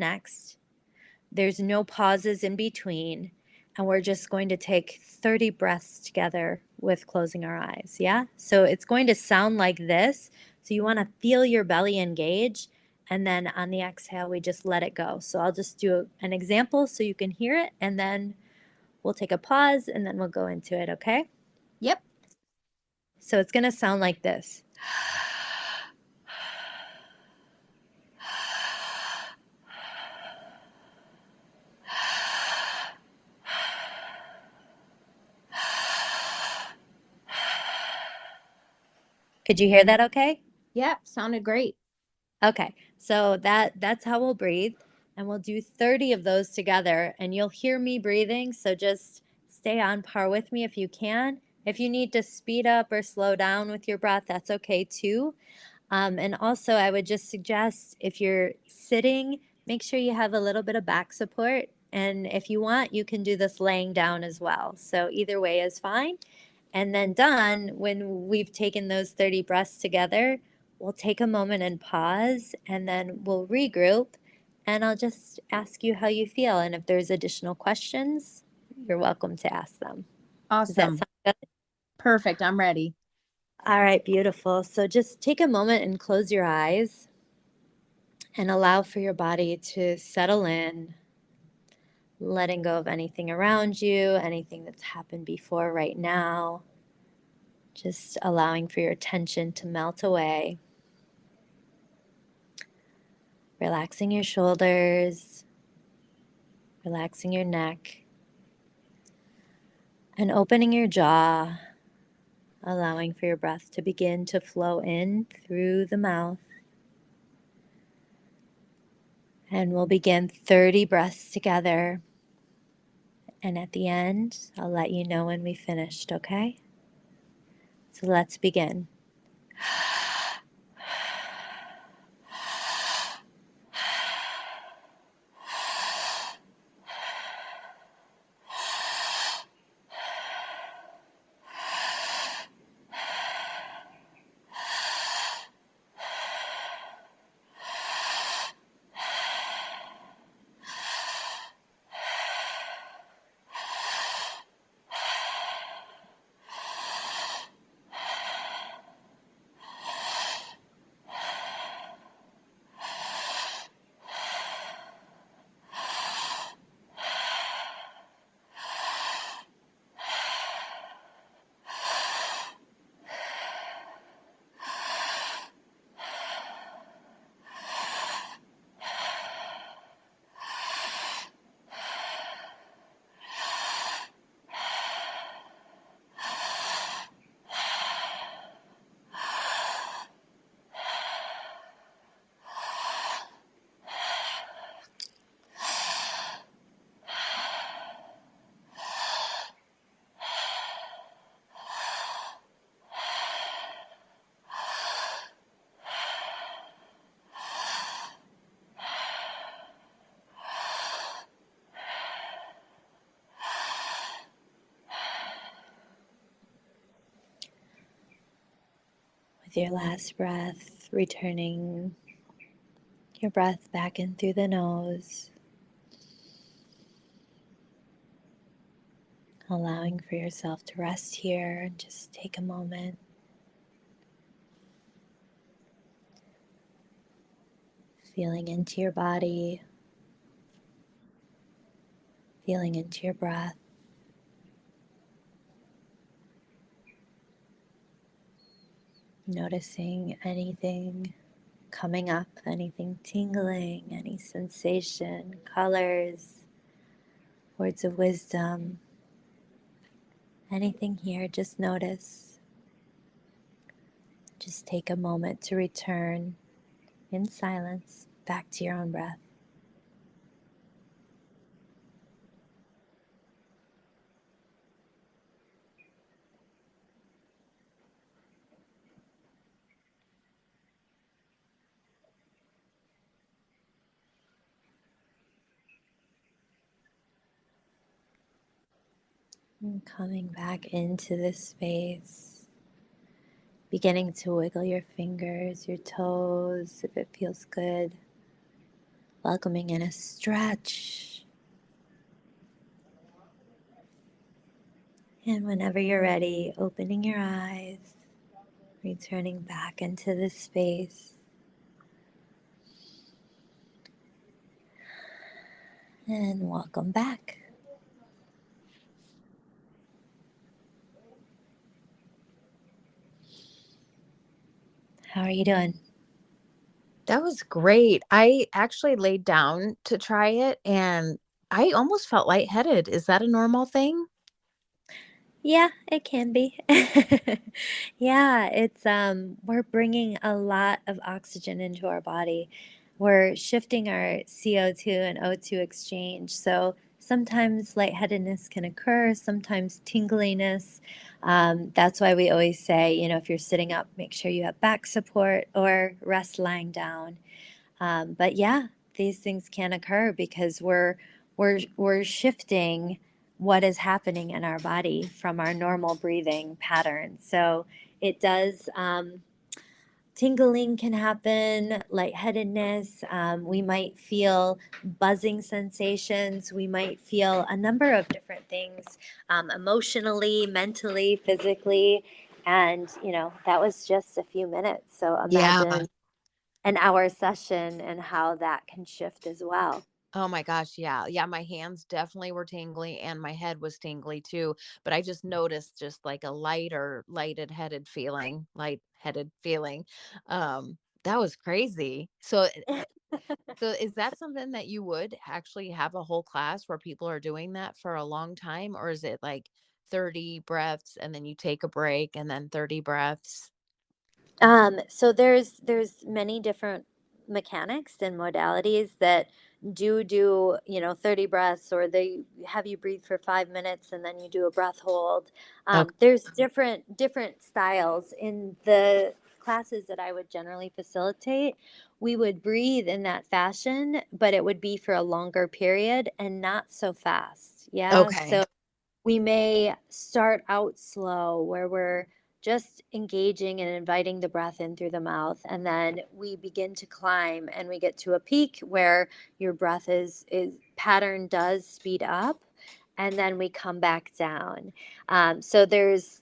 next. There's no pauses in between. And we're just going to take 30 breaths together with closing our eyes. Yeah. So it's going to sound like this. So you want to feel your belly engage. And then on the exhale, we just let it go. So I'll just do an example so you can hear it. And then we'll take a pause and then we'll go into it. Okay. Yep. So it's going to sound like this. Could you hear that okay? Yep. Sounded great. Okay, so that's how we'll breathe, and we'll do 30 of those together, and you'll hear me breathing, so just stay on par with me if you can. If you need to speed up or slow down with your breath, that's okay too. And also, I would just suggest if you're sitting, make sure you have a little bit of back support, and if you want, you can do this laying down as well. So either way is fine. And then done, when we've taken those 30 breaths together, we'll take a moment and pause, and then we'll regroup, and I'll just ask you how you feel. And if there's additional questions, you're welcome to ask them. Does that Awesome. sound good? Perfect. I'm ready. All right, beautiful. So just take a moment and close your eyes and allow for your body to settle in, letting go of anything around you, anything that's happened before right now. Just allowing for your tension to melt away. Relaxing your shoulders, relaxing your neck, and opening your jaw, allowing for your breath to begin to flow in through the mouth. And we'll begin 30 breaths together. And at the end, I'll let you know when we finished, okay? So let's begin. With your last breath, returning your breath back in through the nose, allowing for yourself to rest here and just take a moment. Feeling into your body, feeling into your breath. Noticing anything coming up, anything tingling, any sensation, colors, words of wisdom, anything here, just notice. Just take a moment to return in silence back to your own breath. And coming back into this space, beginning to wiggle your fingers, your toes, if it feels good. welcoming in a stretch. And whenever you're ready, opening your eyes, returning back into this space. And welcome back. How are you doing? That was great. I actually laid down to try it and I almost felt lightheaded. Is that a normal thing? Yeah, it can be. Yeah, it's we're bringing a lot of oxygen into our body. We're shifting our CO2 and O2 exchange. So sometimes lightheadedness can occur, sometimes tingliness. That's why we always say, if you're sitting up, make sure you have back support or rest lying down. But yeah, these things can occur because we're shifting what is happening in our body from our normal breathing pattern. So it does. Tingling can happen, lightheadedness. We might feel buzzing sensations. We might feel a number of different things, emotionally, mentally, physically. And, that was just a few minutes. So Yeah. imagine an hour session and how that can shift as well. Oh my gosh, yeah. Yeah, my hands definitely were tingly and my head was tingly too, but I just noticed just like a lightheaded feeling. That was crazy. So is that something that you would actually have a whole class where people are doing that for a long time, or is it like 30 breaths and then you take a break and then 30 breaths? So there's many different mechanics and modalities that do 30 breaths, or they have you breathe for 5 minutes and then you do a breath hold. Okay. There's different styles in the classes that I would generally facilitate. We would breathe in that fashion, but it would be for a longer period and not so fast. Yeah. Okay. So we may start out slow where we're just engaging and inviting the breath in through the mouth, and then we begin to climb and we get to a peak where your breath is pattern does speed up, and then we come back down. So there's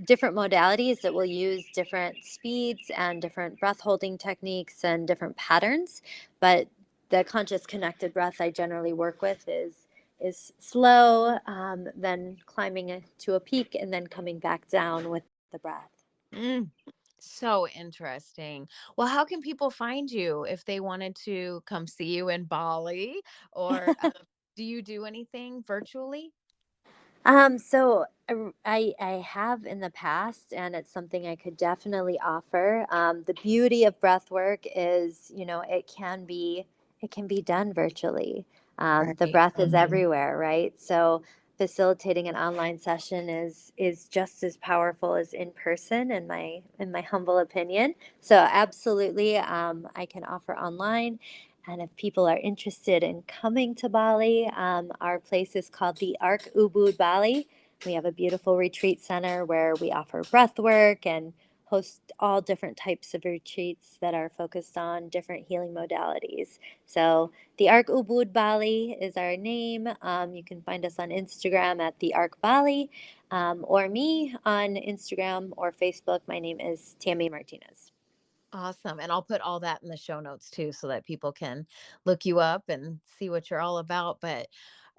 different modalities that will use different speeds and different breath holding techniques and different patterns, but the conscious connected breath I generally work with is slow, then climbing to a peak and then coming back down with the breath. Mm, so interesting. Well, how can people find you if they wanted to come see you in Bali or do you do anything virtually? So I have in the past, and it's something I could definitely offer. The beauty of breath work is, it can be done virtually. The Right. breath is everywhere, right? So facilitating an online session is just as powerful as in person, in my humble opinion. So absolutely, I can offer online. And if people are interested in coming to Bali, our place is called the Ark Ubud Bali. We have a beautiful retreat center where we offer breath work and host all different types of retreats that are focused on different healing modalities. So the Ark Ubud Bali is our name. You can find us on Instagram at the Ark Bali, or me on Instagram or Facebook. My name is Tammy Martinez. Awesome. And I'll put all that in the show notes too so that people can look you up and see what you're all about. But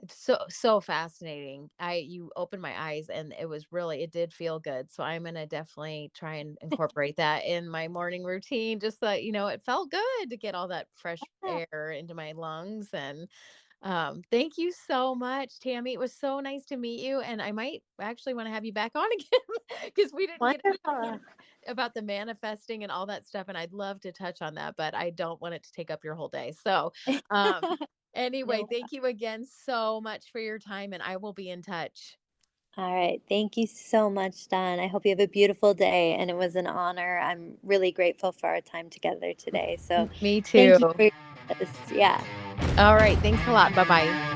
it's so fascinating. I You opened my eyes and it did feel good. So I'm gonna definitely try and incorporate that in my morning routine. Just that, it felt good to get all that fresh air into my lungs. And thank you so much, Tammy. It was so nice to meet you. And I might actually want to have you back on again because we didn't get Wonderful. about the manifesting and all that stuff, and I'd love to touch on that, but I don't want it to take up your whole day. So, um, anyway, No. thank you again so much for your time, and I will be in touch. All right. Thank you so much, Don. I hope you have a beautiful day, and it was an honor. I'm really grateful for our time together today. So Me thank too. you for this. Yeah. All right. Thanks a lot. Bye bye.